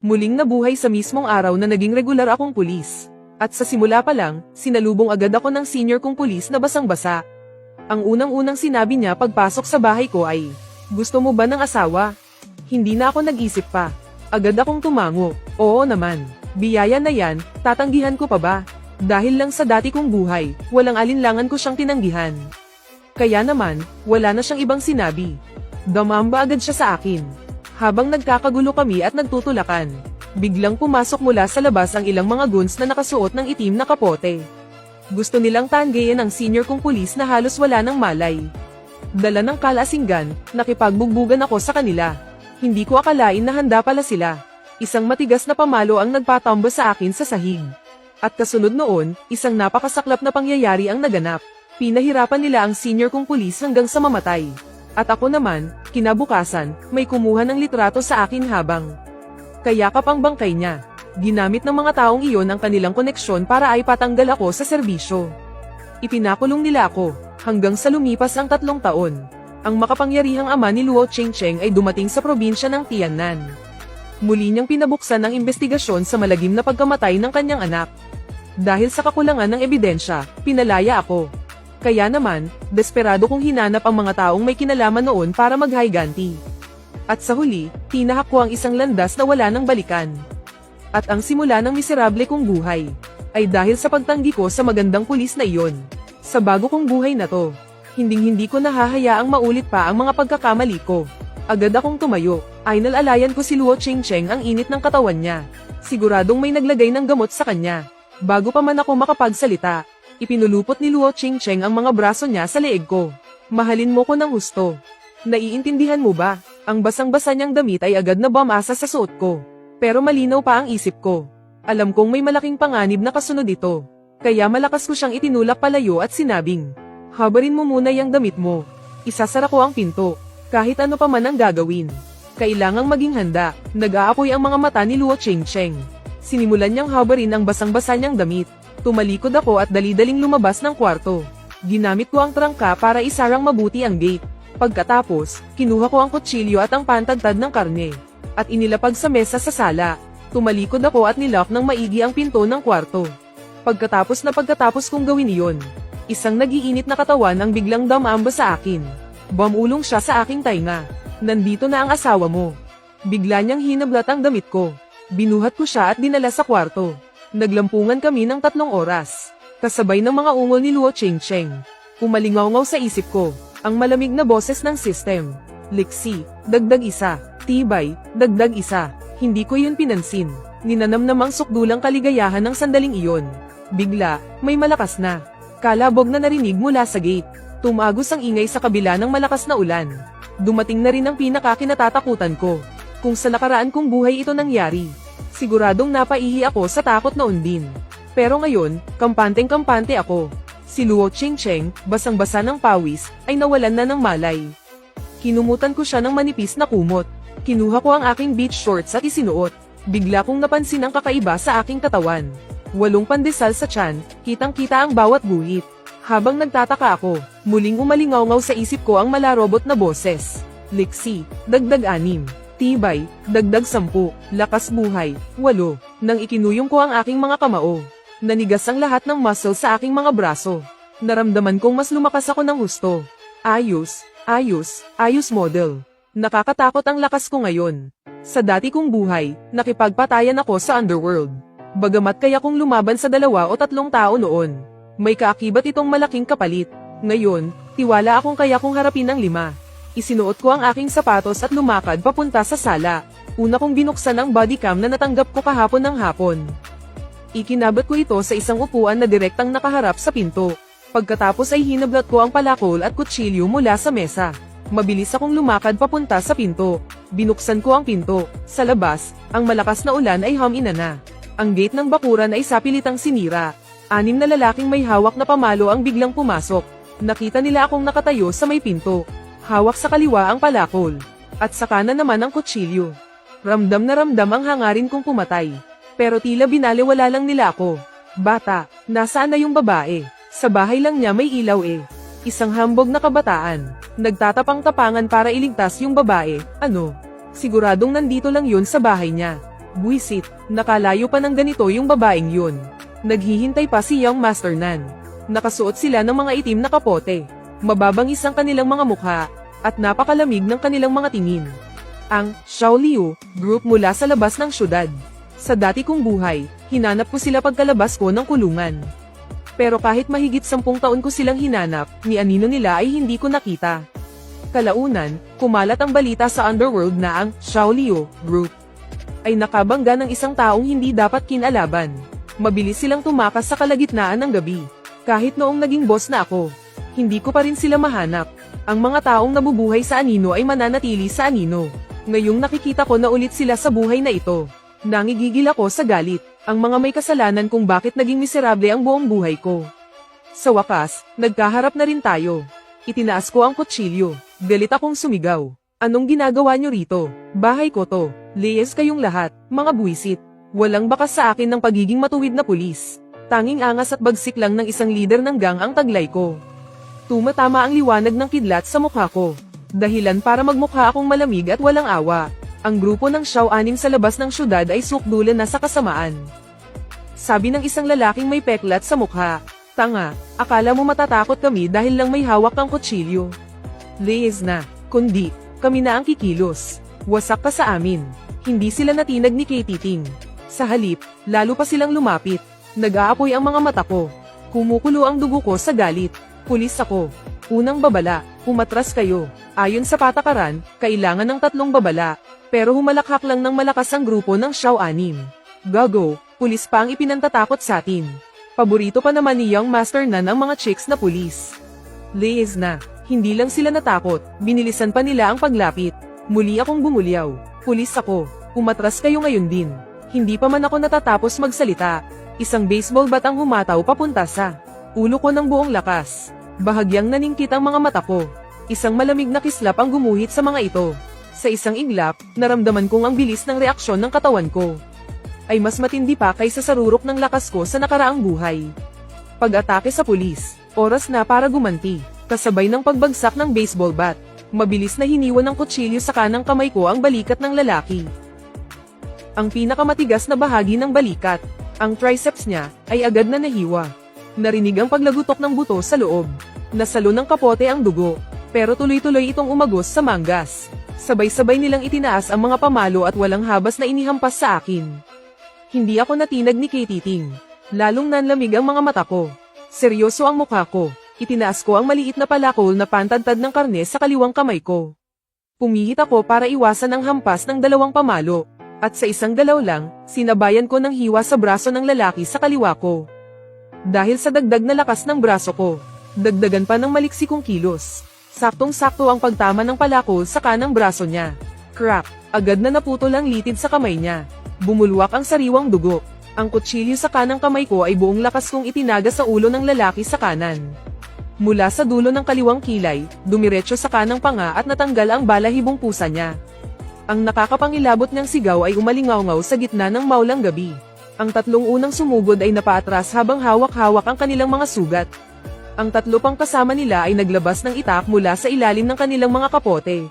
Muling nabuhay sa mismong araw na naging regular akong pulis. At sa simula pa lang, sinalubong agad ako ng senior kong pulis na basang-basa. Ang unang-unang sinabi niya pagpasok sa bahay ko ay, "Gusto mo ba ng asawa?" Hindi na ako nag-isip pa. Agad akong tumango, "Oo naman, biyaya na yan, tatanggihan ko pa ba?" Dahil lang sa dati kong buhay, walang alinlangan ko siyang tinanggihan. Kaya naman, wala na siyang ibang sinabi. Dumamba agad siya sa akin. Habang nagkakagulo kami at nagtutulakan, biglang pumasok mula sa labas ang ilang mga goons na nakasuot ng itim na kapote. Gusto nilang tanggayin ang senior kong pulis na halos wala ng malay. Dala ng kalasinggan, nakipagbugbugan ako sa kanila. Hindi ko akalain na handa pala sila. Isang matigas na pamalo ang nagpatomba sa akin sa sahig. At kasunod noon, isang napakasaklap na pangyayari ang naganap. Pinahirapan nila ang senior kong pulis hanggang sa mamatay. At ako naman, kinabukasan, may kumuha ng litrato sa akin habang kayakap ang bangkay niya. Ginamit ng mga taong iyon ang kanilang koneksyon para ay patanggal ako sa serbisyo. Ipinakulong nila ako, hanggang sa lumipas ang 3 taon. Ang makapangyarihang ama ni Luo Chengcheng ay dumating sa probinsya ng Tiannan. Muli niyang pinabuksan ang investigasyon sa malagim na pagkamatay ng kanyang anak. Dahil sa kakulangan ng ebidensya, pinalaya ako. Kaya naman, desperado kong hinanap ang mga taong may kinalaman noon para maghiganti. At sa huli, tinahak ko ang isang landas na wala nang balikan. At ang simula ng miserable kong buhay, ay dahil sa pagtanggi ko sa magandang pulis na iyon. Sa bago kong buhay na to, hinding-hindi ko nahahayaang maulit pa ang mga pagkakamali ko. Agad akong tumayo, ay nalalayan ko si Luo Chengcheng ang init ng katawan niya. Siguradong may naglagay ng gamot sa kanya. Bago pa man ako makapagsalita, ipinulupot ni Luo Chengcheng ang mga braso niya sa leeg ko. "Mahalin mo ko ng husto. Naiintindihan mo ba?" Ang basang-basa niyang damit ay agad na bumasa sa suot ko. Pero malinaw pa ang isip ko. Alam kong may malaking panganib na kasunod ito. Kaya malakas ko siyang itinulak palayo at sinabing, "Habarin mo muna yung damit mo. Isasara ko ang pinto. Kahit ano pa man ang gagawin. Kailangang maging handa." Nag-aapoy ang mga mata ni Luo Chengcheng. Sinimulan niyang habarin ang basang-basa niyang damit. Tumalikod ako at dali-daling lumabas ng kwarto. Ginamit ko ang trangka para isarang mabuti ang gate. Pagkatapos, kinuha ko ang kutsilyo at ang pantagtad ng karne. At inilapag sa mesa sa sala. Tumalikod ako at nilock ng maigi ang pinto ng kwarto. Pagkatapos kong gawin iyon, isang nagiinit na katawan ang biglang dumamba sa akin. Bumulong siya sa aking tainga. "Nandito na ang asawa mo." Bigla niyang hinablat ang damit ko. Binuhat ko siya at dinala sa kwarto. Naglampungan kami ng 3 oras. Kasabay ng mga ungol ni Luo Chengcheng. Umalingaw-ngaw sa isip ko, ang malamig na boses ng system. "Liksi, dagdag isa. Tibay, dagdag isa." Hindi ko yun pinansin. Ninanamnamang sukdulang kaligayahan ng sandaling iyon. Bigla, may malakas na kalabog na narinig mula sa gate. Tumagos ang ingay sa kabila ng malakas na ulan. Dumating na rin ang pinakakinatatakutan ko. Kung sa nakaraan kong buhay ito nangyari, siguradong napaihi ako sa takot noon din. Pero ngayon, kampanteng-kampante ako. Si Luo Chengcheng, basang-basa ng pawis, ay nawalan na ng malay. Kinumutan ko siya ng manipis na kumot. Kinuha ko ang aking beach shorts at isinuot. Bigla kong napansin ang kakaiba sa aking katawan. 8 pandesal sa tiyan, kitang-kita ang bawat guhit. Habang nagtataka ako, muling umalingaw-ngaw sa isip ko ang malarobot na boses. "Liksi, dagdag 6. Tibay, dagdag 10. Lakas buhay, 8. Nang ikinuyong ko ang aking mga kamao, nanigas ang lahat ng muscle sa aking mga braso. Naramdaman kong mas lumakas ako ng husto. Ayos, ayos, ayos model. Nakakatakot ang lakas ko ngayon. Sa dati kong buhay, nakipagpatayan ako sa underworld. Bagamat kaya kong lumaban sa 2 o 3 tao noon, may kaakibat itong malaking kapalit. Ngayon, tiwala akong kaya kong harapin ang 5. Isinuot ko ang aking sapatos at lumakad papunta sa sala. Una kong binuksan ang bodycam na natanggap ko kahapon ng hapon. Ikinabat ko ito sa isang upuan na direktang nakaharap sa pinto. Pagkatapos ay hinablat ko ang palakol at kutsilyo mula sa mesa. Mabilis akong lumakad papunta sa pinto. Binuksan ko ang pinto. Sa labas, ang malakas na ulan ay humina na. Ang gate ng bakuran ay sapilitang sinira. 6 na lalaking may hawak na pamalo ang biglang pumasok. Nakita nila akong nakatayo sa may pinto. Hawak sa kaliwa ang palakol. At sa kanan naman ang kutsilyo. Ramdam na ramdam ang hangarin kong pumatay. Pero tila binaliwala lang nila ako. "Bata, nasaan na yung babae? Sa bahay lang niya may ilaw eh." Isang hambog na kabataan. Nagtatapang-tapangan para iligtas yung babae. "Ano? Siguradong nandito lang yun sa bahay niya." Buisit, nakalayo pa ng ganito yung babaeng yun. Naghihintay pa si Young Master Nan. Nakasuot sila ng mga itim na kapote. Mababangis ang kanilang mga mukha, at napakalamig ng kanilang mga tingin. Ang Shaoliu group mula sa labas ng syudad. Sa dati kong buhay, hinanap ko sila pagkalabas ko ng kulungan. Pero kahit mahigit 10 taon ko silang hinanap, ni anino nila ay hindi ko nakita. Kalaunan, kumalat ang balita sa underworld na ang Shaoliu group ay nakabangga ng isang taong hindi dapat kinalaban. Mabilis silang tumakas sa kalagitnaan ng gabi. Kahit noong naging boss na ako, hindi ko pa rin sila mahanap. Ang mga taong nabubuhay sa anino ay mananatili sa anino. Ngayong nakikita ko na ulit sila sa buhay na ito, nangigigil ako sa galit, ang mga may kasalanan kung bakit naging miserable ang buong buhay ko. Sa wakas, nagkaharap na rin tayo. Itinaas ko ang kutsilyo, galit akong sumigaw. Anong ginagawa nyo rito? Bahay ko to. Leyes kayong lahat, mga buwisit. Walang bakas sa akin ng pagiging matuwid na pulis. Tanging angas at bagsik lang ng isang lider ng gang ang taglay ko. Tumatama ang liwanag ng kidlat sa mukha ko. Dahilan para magmukha akong malamig at walang awa. Ang grupo ng Xiao-anim sa labas ng syudad ay sukdulan na sa kasamaan. Sabi ng isang lalaking may peklat sa mukha, "Tanga, akala mo matatakot kami dahil lang may hawak kang kutsilyo? Leyes na, kundi, kami na ang kikilos. Wasak ka sa amin." Hindi sila natinag ni Katiting. Sa halip, lalo pa silang lumapit. Nag-aapoy ang mga mata ko. Kumukulo ang dugo ko sa galit. Pulis ako. Unang babala, umatras kayo. Ayon sa patakaran, kailangan ng 3 babala. Pero humalakhak lang ng malakas ang grupo ng Xiao-anim. Gago, pulis pa ang ipinantatakot sa atin. Paborito pa naman ni Young Master Nan ang mga chicks na pulis. Leyes na, hindi lang sila natakot, binilisan pa nila ang paglapit. Muli akong bumulyaw. Pulis ako, umatras kayo ngayon din. Hindi pa man ako natatapos magsalita. Isang baseball bat ang humataw papunta sa ulo ko ng buong lakas. Bahagyang naningkit ang mga mata ko. Isang malamig na kislap ang gumuhit sa mga ito. Sa isang iglap, naramdaman kong ang bilis ng reaksyon ng katawan ko ay mas matindi pa kaysa sa rurok ng lakas ko sa nakaraang buhay. Pag-atake sa pulis, oras na para gumanti, kasabay ng pagbagsak ng baseball bat. Mabilis na hiniwan ng kutsilyo sa kanang kamay ko ang balikat ng lalaki. Ang pinakamatigas na bahagi ng balikat, ang triceps niya, ay agad na nahiwa. Narinig ang paglagutok ng buto sa loob. Nasalo ng kapote ang dugo, pero tuloy-tuloy itong umagos sa manggas. Sabay-sabay nilang itinaas ang mga pamalo at walang habas na inihampas sa akin. Hindi ako natinag ni Katiting. Lalong nanlamig ang mga mata ko. Seryoso ang mukha ko. Itinaas ko ang maliit na palakol na pantadtad ng karne sa kaliwang kamay ko. Pumihit ako para iwasan ang hampas ng 2 pamalo. At sa isang galaw lang, sinabayan ko ng hiwa sa braso ng lalaki sa kaliwa ko. Dahil sa dagdag na lakas ng braso ko, dagdagan pa ng maliksi kong kilos. Saktong-sakto ang pagtama ng palakol sa kanang braso niya. Crack! Agad na naputol ang litid sa kamay niya. Bumulwak ang sariwang dugo. Ang kutsilyo sa kanang kamay ko ay buong lakas kong itinaga sa ulo ng lalaki sa kanan. Mula sa dulo ng kaliwang kilay, dumiretso sa kanang panga at natanggal ang balahibong pusa niya. Ang nakakapangilabot niyang sigaw ay umalingaw-ngaw sa gitna ng maulang gabi. Ang 3 unang sumugod ay napaatras habang hawak-hawak ang kanilang mga sugat. Ang 3 pang kasama nila ay naglabas ng itak mula sa ilalim ng kanilang mga kapote.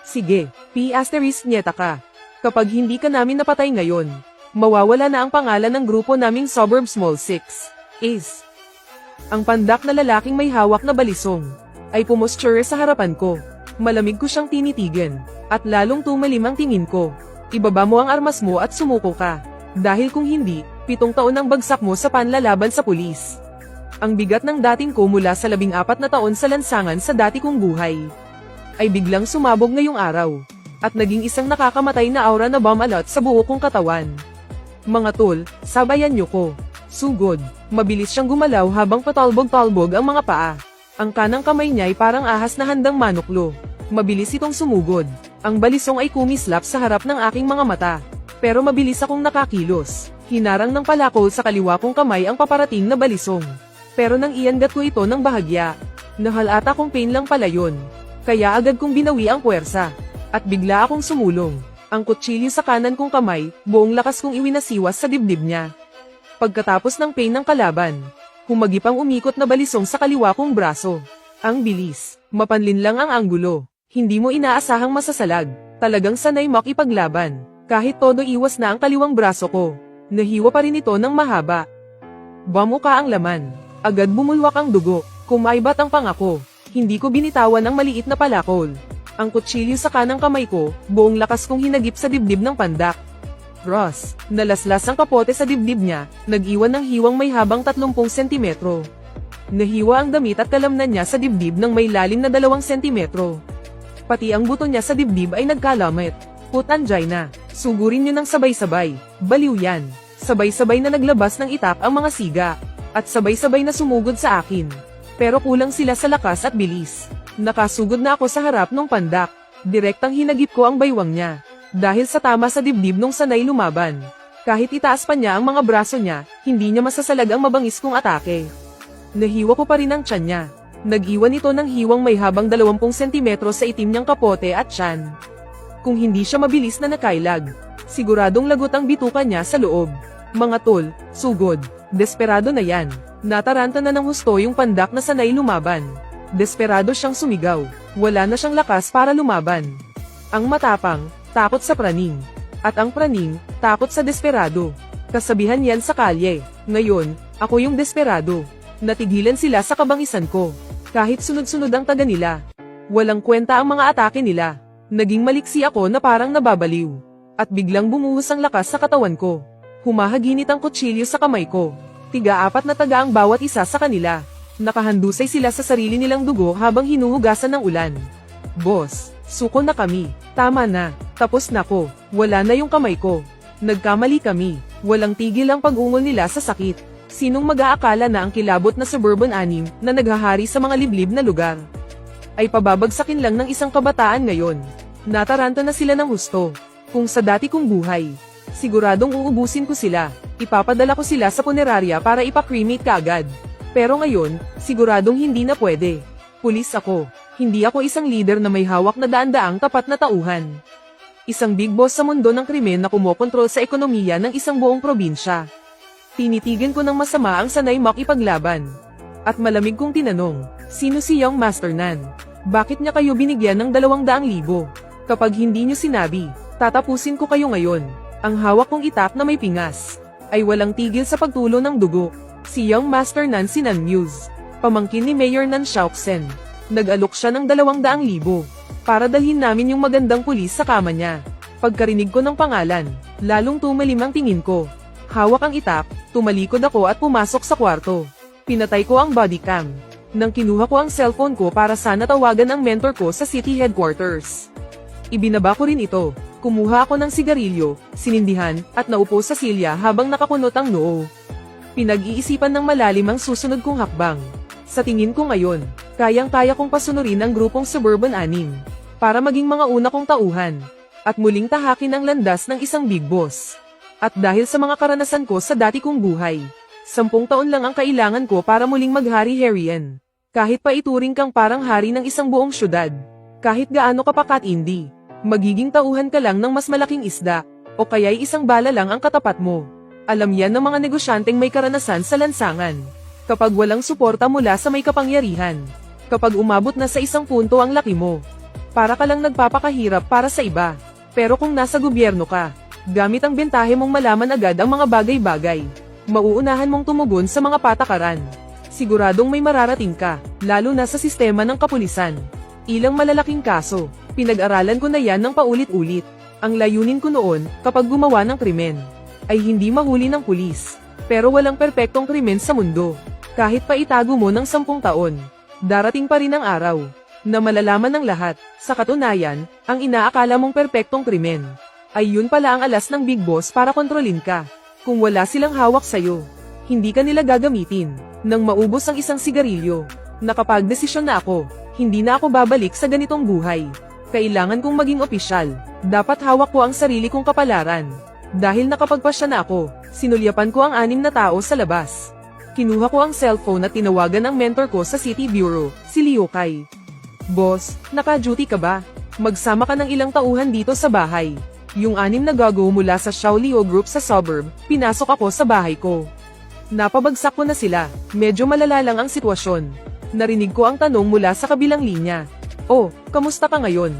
Sige, P***nyeta ka. Kapag hindi ka namin napatay ngayon, mawawala na ang pangalan ng grupo naming Suburb Small 6. Is. Ang pandak na lalaking may hawak na balisong ay pumusture sa harapan ko. Malamig ko siyang tinitigan, at lalong tumalim ang tingin ko. Ibaba mo ang armas mo at sumuko ka. Dahil kung hindi, 7 taon ang bagsak mo sa panlalaban sa pulis. Ang bigat ng dating ko mula sa 14 na taon sa lansangan sa dati kong buhay ay biglang sumabog ngayong araw, at naging isang nakakamatay na aura na bumalot sa buo kong katawan. Mga tol, sabayan niyo ko. Sugod, mabilis siyang gumalaw habang patalbog-talbog ang mga paa. Ang kanang kamay niya ay parang ahas na handang manuklo. Mabilis itong sumugod. Ang balisong ay kumislap sa harap ng aking mga mata. Pero mabilis akong nakakilos. Hinarang ng palakol sa kaliwa kong kamay ang paparating na balisong. Pero nang iangat ko ito ng bahagya, nahalata kong pain lang pala yun. Kaya agad kong binawi ang puwersa. At bigla akong sumulong. Ang kutsilyo sa kanan kong kamay, buong lakas kong iwinasiwas sa dibdib niya. Pagkatapos ng pain ng kalaban, humagip ang umikot na balisong sa kaliwa kong braso. Ang bilis, mapanlin lang ang anggulo. Hindi mo inaasahang masasalag. Talagang sanay makipaglaban. Kahit todo iwas na ang kaliwang braso ko, nahiwa pa rin ito ng mahaba. Bamuka ang laman. Agad bumulwak ang dugo, kumaibat ang pangako. Hindi ko binitawan ang maliit na palakol. Ang kutsilyo sa kanang kamay ko, buong lakas kong hinagip sa dibdib ng pandak. Ross, nalaslas ang kapote sa dibdib niya, nag-iwan ng hiwang may habang 30 sentimetro. Nahiwa ang damit at kalamnan niya sa dibdib ng may lalim na 2 sentimetro. Pati ang buto niya sa dibdib ay nagkalamit. Put angina, sugurin niyo ng sabay-sabay, baliw yan. Sabay-sabay na naglabas ng itak ang mga siga, at sabay-sabay na sumugod sa akin. Pero kulang sila sa lakas at bilis. Nakasugod na ako sa harap ng pandak. Direktang hinagip ko ang baywang niya. Dahil sa tama sa dibdib nung sanay lumaban. Kahit itaas pa niya ang mga braso niya, hindi niya masasalag ang mabangis kong atake. Nahiwa ko pa rin ang tiyan niya. Nag-iwan ito ng hiwang may habang 20 sentimetro sa itim niyang kapote at tiyan. Kung hindi siya mabilis na nakailag, siguradong lagot ang bituka niya sa loob. Mga tol, sugod, desperado na yan. Nataranta na ng husto yung pandak na sanay lumaban. Desperado siyang sumigaw. Wala na siyang lakas para lumaban. Ang matapang, takot sa praning. At ang praning, takot sa desperado. Kasabihan yan sa kalye. Ngayon, ako yung desperado. Natigilan sila sa kabangisan ko. Kahit sunod-sunod ang taga nila. Walang kwenta ang mga atake nila. Naging maliksi ako na parang nababaliw. At biglang bumuhos ang lakas sa katawan ko. Humahaginit ang kutsilyo sa kamay ko. 3-4 na taga ang bawat isa sa kanila. Nakahandusay sila sa sarili nilang dugo habang hinuhugasan ng ulan. Boss, suko na kami. Tama na, tapos na ko. Wala na yung kamay ko. Nagkamali kami. Walang tigil ang pag-ungol nila sa sakit. Sinong mag-aakala na ang kilabot na suburban anim na naghahari sa mga liblib na lugar ay pababagsakin lang ng isang kabataan ngayon? Nataranta na sila ng husto. Kung sa dati kong buhay, siguradong uubusin ko sila. Ipapadala ko sila sa punerarya para ipa-cremate kaagad. Pero ngayon, siguradong hindi na pwede. Pulis ako. Hindi ako isang leader na may hawak na daan-daang tapat na tauhan. Isang big boss sa mundo ng krimen na kumokontrol sa ekonomiya ng isang buong probinsya. Tinitigan ko ng masama ang sanay makipaglaban. At malamig kong tinanong, sino si Young Master Nan? Bakit niya kayo binigyan ng 200,000? Kapag hindi niyo sinabi, tatapusin ko kayo ngayon. Ang hawak kong itak na may pingas ay walang tigil sa pagtulo ng dugo. Si Young Master Nan si Nan Muse, pamangkin ni Mayor Nan Shaoxen. Nag-alok siya ng 200,000 para dalhin namin yung magandang pulis sa kama niya. Pagkarinig ko ng pangalan, lalong tumalim ang tingin ko. Hawak ang itak, tumalikod ako at pumasok sa kwarto. Pinatay ko ang body cam. Nang kinuha ko ang cellphone ko para sana tawagan ang mentor ko sa city headquarters. Ibinaba ko rin ito. Kumuha ako ng sigarilyo, sinindihan, at naupo sa silya habang nakakunot ang noo. Pinag-iisipan ng malalim ang susunod kong hakbang. Sa tingin ko ngayon, kayang-kaya kong pasunurin ang grupong Suburban 6 para maging mga una kong tauhan at muling tahakin ang landas ng isang big boss. At dahil sa mga karanasan ko sa dati kong buhay, 10 taon lang ang kailangan ko para muling maghari Herian. Kahit pa ituring kang parang hari ng isang buong syudad, kahit gaano ka pa katindi, magiging tauhan ka lang ng mas malaking isda, o kaya'y isang bala lang ang katapat mo. Alam yan ng mga negosyanteng may karanasan sa lansangan. Kapag walang suporta mula sa may kapangyarihan, kapag umabot na sa isang punto ang laki mo, para ka lang nagpapakahirap para sa iba. Pero kung nasa gobyerno ka, gamit ang bentahe mong malaman agad ang mga bagay-bagay, mauunahan mong tumugon sa mga patakaran. Siguradong may mararating ka, lalo na sa sistema ng kapulisan. Ilang malalaking kaso, pinag-aralan ko na yan ng paulit-ulit. Ang layunin ko noon, kapag gumawa ng krimen, ay hindi mahuli ng pulis. Pero walang perpektong krimen sa mundo. Kahit pa itago mo ng 10 taon, darating pa rin ang araw na malalaman ng lahat. Sa katunayan, ang inaakala mong perpektong krimen ay yun pala ang alas ng big boss para kontrolin ka. Kung wala silang hawak sa'yo, hindi ka nila gagamitin. Nang maubos ang isang sigarilyo, nakapagdesisyon na ako, hindi na ako babalik sa ganitong buhay. Kailangan kong maging opisyal. Dapat hawak ko ang sarili kong kapalaran. Dahil nakapagpasya na ako, sinulyapan ko ang 6 na tao sa labas. Kinuha ko ang cellphone at tinawagan ang mentor ko sa City Bureau, si Liu Kai. Boss, naka-duty ka ba? Magsama ka ng ilang tauhan dito sa bahay. Yung 6 na gago mula sa Shaolio Group sa suburb, pinasok ako sa bahay ko. Napabagsak ko na sila, medyo malala lang ang sitwasyon. Narinig ko ang tanong mula sa kabilang linya. Oh, kamusta ka ngayon?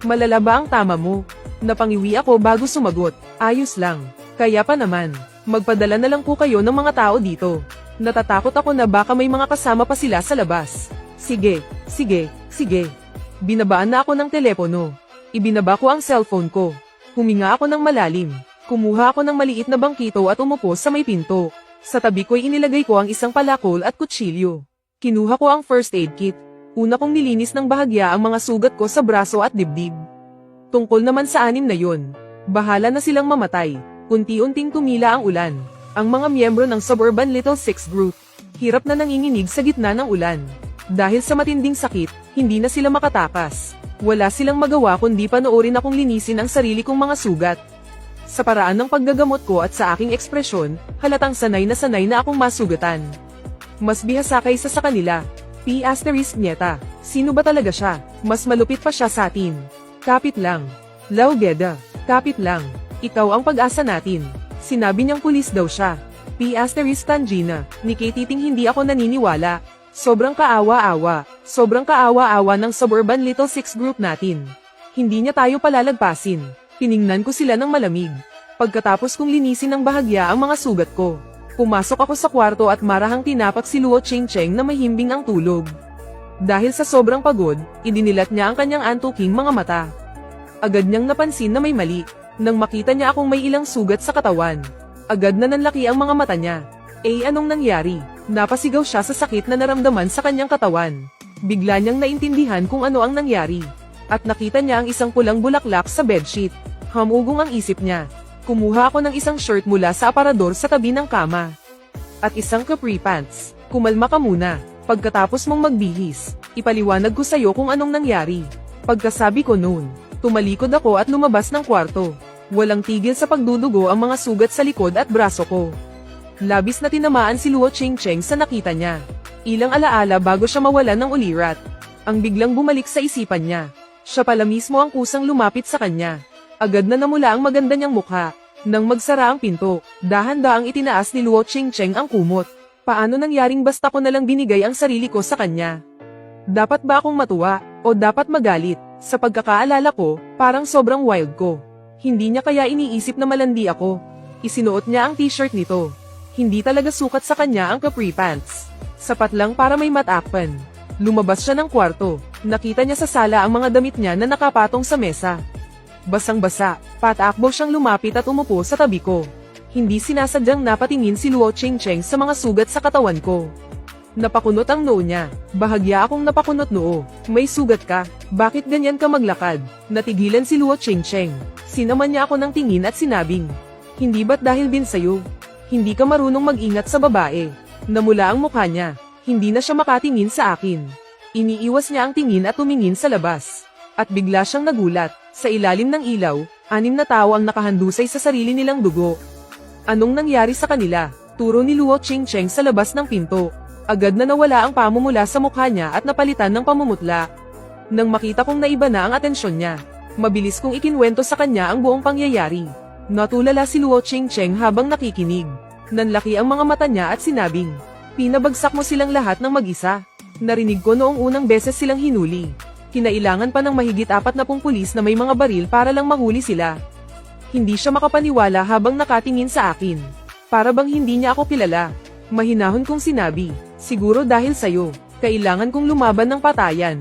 Malala ba ang tama mo? Napangiwi ako bago sumagot. Ayos lang. Kaya pa naman. Magpadala na lang po kayo ng mga tao dito. Natatakot ako na baka may mga kasama pa sila sa labas. Sige, sige, sige. Binabaan na ako ng telepono. Ibinaba ko ang cellphone ko. Huminga ako ng malalim. Kumuha ako ng maliit na bangkito at umupo sa may pinto. Sa tabi ko'y inilagay ko ang isang palakol at kutsilyo. Kinuha ko ang first aid kit. Una kong nilinis ng bahagya ang mga sugat ko sa braso at dibdib. Tungkol naman sa anim na yon, bahala na silang mamatay. Unti-unting tumila ang ulan. Ang mga miyembro ng Suburban Little Six Group, hirap na nanginginig sa gitna ng ulan. Dahil sa matinding sakit, hindi na sila makatakas. Wala silang magawa kundi panoorin akong linisin ang sarili kong mga sugat. Sa paraan ng paggagamot ko at sa aking ekspresyon, halatang sanay na akong masugatan. Mas bihasa kaysa sa kanila. P** Nieta. Sino ba talaga siya? Mas malupit pa siya sa atin. Kapit lang. Laugeda. Kapit lang. Ikaw ang pag-asa natin. Sinabi niyang pulis daw siya. P** Tangina. Ni Katiting hindi ako naniniwala. Sobrang kaawa-awa. Sobrang kaawa-awa ng Suburban Little Six Group natin. Hindi niya tayo palalagpasin. Tiningnan ko sila ng malamig. Pagkatapos kong linisin ng bahagya ang mga sugat ko, pumasok ako sa kwarto at marahang tinapak si Luo Cheng-Cheng na may himbing ang tulog. Dahil sa sobrang pagod, idinilat niya ang kanyang antuking mga mata. Agad niyang napansin na may mali. Nang makita niya akong may ilang sugat sa katawan, agad na nanlaki ang mga mata niya. Anong nangyari? Napasigaw siya sa sakit na naramdaman sa kanyang katawan. Bigla niyang naintindihan kung ano ang nangyari. At nakita niya ang isang pulang bulaklak sa bedsheet. Hamugong ang isip niya. Kumuha ako ng isang shirt mula sa aparador sa tabi ng kama. At isang capri pants. Kumalma ka muna. Pagkatapos mong magbihis, ipaliwanag ko sa'yo kung anong nangyari. Pagkasabi ko noon, tumalikod ako at lumabas ng kwarto. Walang tigil sa pagdudugo ang mga sugat sa likod at braso ko. Labis na tinamaan si Luo Cheng-Cheng sa nakita niya. Ilang alaala bago siya mawalan ng ulirat. Ang biglang bumalik sa isipan niya. Siya pala mismo ang kusang lumapit sa kanya. Agad na namula ang maganda niyang mukha. Nang magsara ang pinto, dahan-daang itinaas ni Luo Cheng-Cheng ang kumot. Paano nangyaring basta ko nalang binigay ang sarili ko sa kanya? Dapat ba akong matuwa, o dapat magalit? Sa pagkakaalala ko, parang sobrang wild ko. Hindi niya kaya iniisip na malandi ako. Isinuot niya ang t-shirt nito. Hindi talaga sukat sa kanya ang capri pants. Sapat lang para may matakpan. Lumabas siya ng kwarto. Nakita niya sa sala ang mga damit niya na nakapatong sa mesa. Basang-basa, patakbo siyang lumapit at umupo sa tabi ko. Hindi sinasadyang napatingin si Luo Cheng-Cheng sa mga sugat sa katawan ko. Napakunot ang noo niya. Bahagya akong napakunot noo. May sugat ka? Bakit ganyan ka maglakad? Natigilan si Luo Cheng-Cheng. Sinaman niya ako ng tingin at sinabing, hindi ba't dahil din sa'yo? Hindi ka marunong mag-ingat sa babae. Namula ang mukha niya. Hindi na siya makatingin sa akin. Iniiwas niya ang tingin at tumingin sa labas. At bigla siyang nagulat. Sa ilalim ng ilaw, 6 na tao ang nakahandusay sa sarili nilang dugo. Anong nangyari sa kanila? Turo ni Luo Cheng-Cheng sa labas ng pinto. Agad na nawala ang pamumula sa mukha niya at napalitan ng pamumutla. Nang makita kong naiba na ang atensyon niya, mabilis kong ikinwento sa kanya ang buong pangyayari. Natulala si Luo Cheng-Cheng habang nakikinig. Nanlaki ang mga mata niya at sinabing, pinabagsak mo silang lahat ng mag-isa. Narinig ko noong unang beses silang hinuli. Kinailangan pa ng mahigit 40 pulis na may mga baril para lang mahuli sila. Hindi siya makapaniwala habang nakatingin sa akin. Para bang hindi niya ako kilala. Mahinahon kong sinabi, siguro dahil sa'yo, kailangan kong lumaban ng patayan.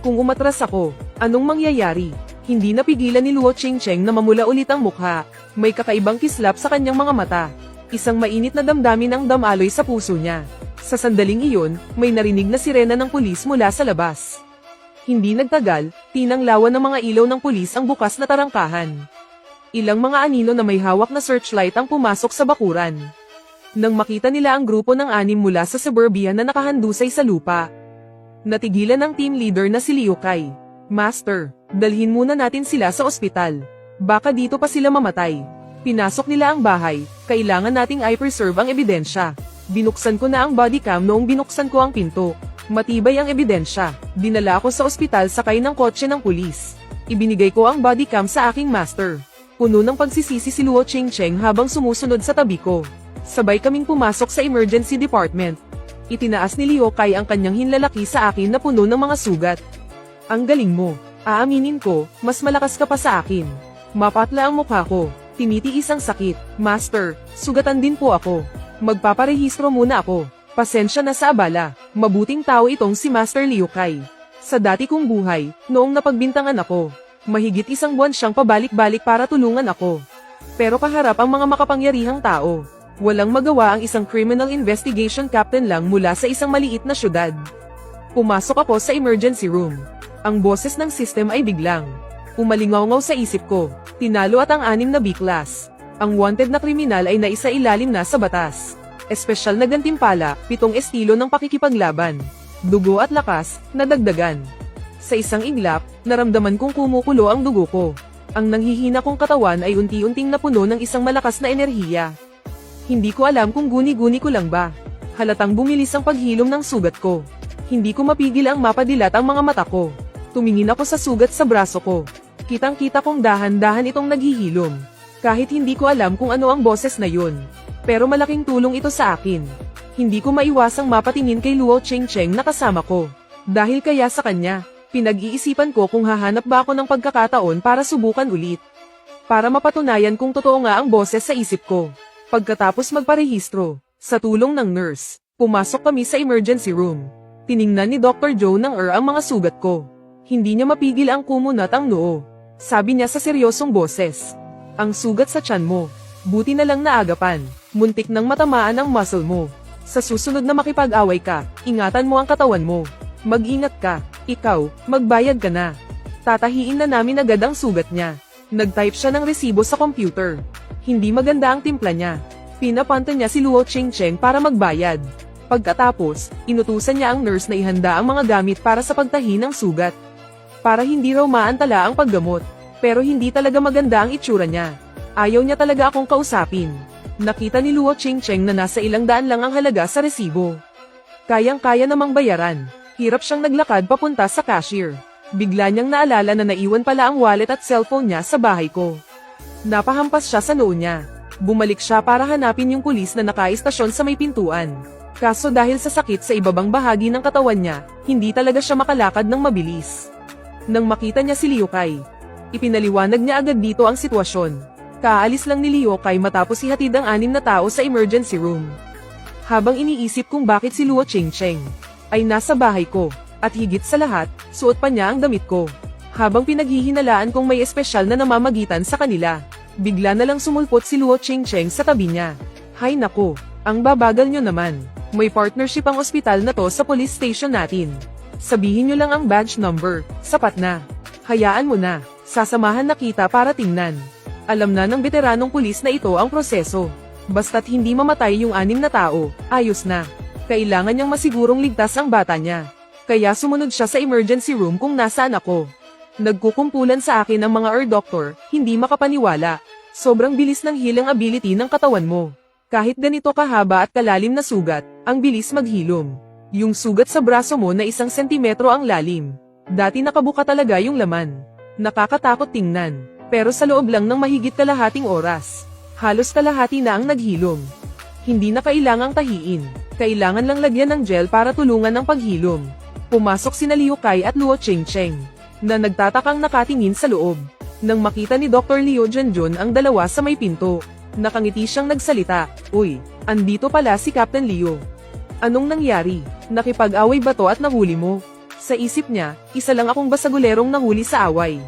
Kung umatras ako, anong mangyayari? Hindi napigilan ni Luo Cheng-Cheng na mamula ulit ang mukha. May kakaibang kislap sa kanyang mga mata. Isang mainit na damdamin ang damaloy sa puso niya. Sa sandaling iyon, may narinig na sirena ng pulis mula sa labas. Hindi nagtagal, tinanglawan ng mga ilaw ng pulis ang bukas na tarangkahan. Ilang mga anino na may hawak na searchlight ang pumasok sa bakuran. Nang makita nila ang grupo ng 6 mula sa suburbia na nakahandusay sa lupa, natigilan ng team leader na si Liu Kai. Master, dalhin muna natin sila sa ospital. Baka dito pa sila mamatay. Pinasok nila ang bahay, kailangan nating i-preserve ang ebidensya. Binuksan ko na ang body cam noong binuksan ko ang pinto. Matibay ang ebidensya. Dinala ako sa ospital sakay ng kotse ng pulis. Ibinigay ko ang body cam sa aking master. Puno ng pagsisisi si Luo Cheng-Cheng habang sumusunod sa tabi ko. Sabay kaming pumasok sa emergency department. Itinaas ni Liu Kai ang kanyang hinlalaki sa akin na puno ng mga sugat. Ang galing mo. Aaminin ko, mas malakas ka pa sa akin. Mapatla ang mukha ko. Tinitiis ang sakit. Master, sugatan din po ako. Magpaparehistro muna ako. Pasensya na sa abala. Mabuting tao itong si Master Liu Kai. Sa dati kong buhay, noong napagbintangan ako, mahigit 1 buwan siyang pabalik-balik para tulungan ako. Pero kaharap ang mga makapangyarihang tao. Walang magawa ang isang criminal investigation captain lang mula sa isang maliit na syudad. Pumasok ako sa emergency room. Ang boses ng system ay biglang umalingaw-ngaw sa isip ko. Tinalo at ang 6 na B-class. Ang wanted na kriminal ay naisailalim na sa batas. Espesyal na gantimpala, 7 estilo ng pakikipaglaban. Dugo at lakas, nadagdagan. Sa isang iglap, naramdaman kong kumukulo ang dugo ko. Ang nanghihina kong katawan ay unti-unting napuno ng isang malakas na enerhiya. Hindi ko alam kung guni-guni ko lang ba. Halatang bumilis ang paghilom ng sugat ko. Hindi ko mapigil ang mapadilat ang mga mata ko. Tumingin ako sa sugat sa braso ko. Kitang-kita kong dahan-dahan itong naghihilom. Kahit hindi ko alam kung ano ang boses na yun. Pero malaking tulong ito sa akin. Hindi ko maiwasang mapatingin kay Luo Cheng-Cheng na kasama ko. Dahil kaya sa kanya, pinag-iisipan ko kung hahanap ba ako ng pagkakataon para subukan ulit. Para mapatunayan kung totoo nga ang boses sa isip ko. Pagkatapos magparehistro, sa tulong ng nurse, pumasok kami sa emergency room. Tiningnan ni Dr. Joe ng ang mga sugat ko. Hindi niya mapigil ang kumunat ang noo. Sabi niya sa seryosong boses, "Ang sugat sa tiyan mo. Buti na lang naagapan. Muntik nang matamaan ang muscle mo. Sa susunod na makipag-away ka, ingatan mo ang katawan mo. Mag-ingat ka. Ikaw, magbayad ka na." Tatahiin na namin agad ang sugat niya. Nag-type siya ng resibo sa computer. Hindi maganda ang timpla niya. Pinapanta niya si Luo Cheng-Cheng para magbayad. Pagkatapos, inutusan niya ang nurse na ihanda ang mga gamit para sa pagtahi ng sugat. Para hindi raw maantala ang paggamot. Pero hindi talaga maganda ang itsura niya. Ayaw niya talaga akong kausapin. Nakita ni Luo Cheng-Cheng na nasa 200 lang ang halaga sa resibo. Kayang-kaya namang bayaran. Hirap siyang naglakad papunta sa cashier. Bigla niyang naalala na naiwan pala ang wallet at cellphone niya sa bahay ko. Napahampas siya sa noo niya. Bumalik siya para hanapin yung pulis na nakaistasyon sa may pintuan. Kaso dahil sa sakit sa ibabang bahagi ng katawan niya, hindi talaga siya makalakad ng mabilis. Nang makita niya si Liu Kai, ipinaliwanag niya agad dito ang sitwasyon. Kaalis lang ni Liu Kai matapos ihatid ang 6 na tao sa emergency room. Habang iniisip kung bakit si Luo Cheng-Cheng ay nasa bahay ko, at higit sa lahat, suot pa niya ang damit ko. Habang pinaghihinalaan kong may espesyal na namamagitan sa kanila, bigla na lang sumulpot si Luo Cheng-Cheng sa tabi niya. "Hay nako, ang babagal nyo naman. May partnership ang ospital na to sa police station natin. Sabihin nyo lang ang badge number, sapat na. Hayaan mo na, sasamahan na kita para tingnan." Alam na ng veteranong pulis na ito ang proseso. Basta't hindi mamatay yung 6 na tao, ayos na. Kailangan niyang masigurong ligtas ang bata niya. Kaya sumunod siya sa emergency room kung nasaan ako. Nagkukumpulan sa akin ang mga doctor, hindi makapaniwala. Sobrang bilis ng healing ability ng katawan mo. Kahit ganito kahaba at kalalim na sugat, ang bilis maghilom. Yung sugat sa braso mo na 1 sentimetro ang lalim. Dati nakabuka talaga yung laman. Nakakatakot tingnan, pero sa loob lang ng mahigit kalahating oras, halos kalahati na ang naghilom. Hindi na kailangang tahiin, kailangan lang lagyan ng gel para tulungan ng paghilom. Pumasok sina Liu Kai at Luo Cheng-Cheng, na nagtatakang nakatingin sa loob. Nang makita ni Dr. Liu Jianjun ang dalawa sa may pinto, nakangiti siyang nagsalita, "Uy, andito pala si Captain Liu. Anong nangyari? Nakipag-away ba to at nahuli mo?" Sa isip niya, isa lang akong basagulerong nahuli sa away.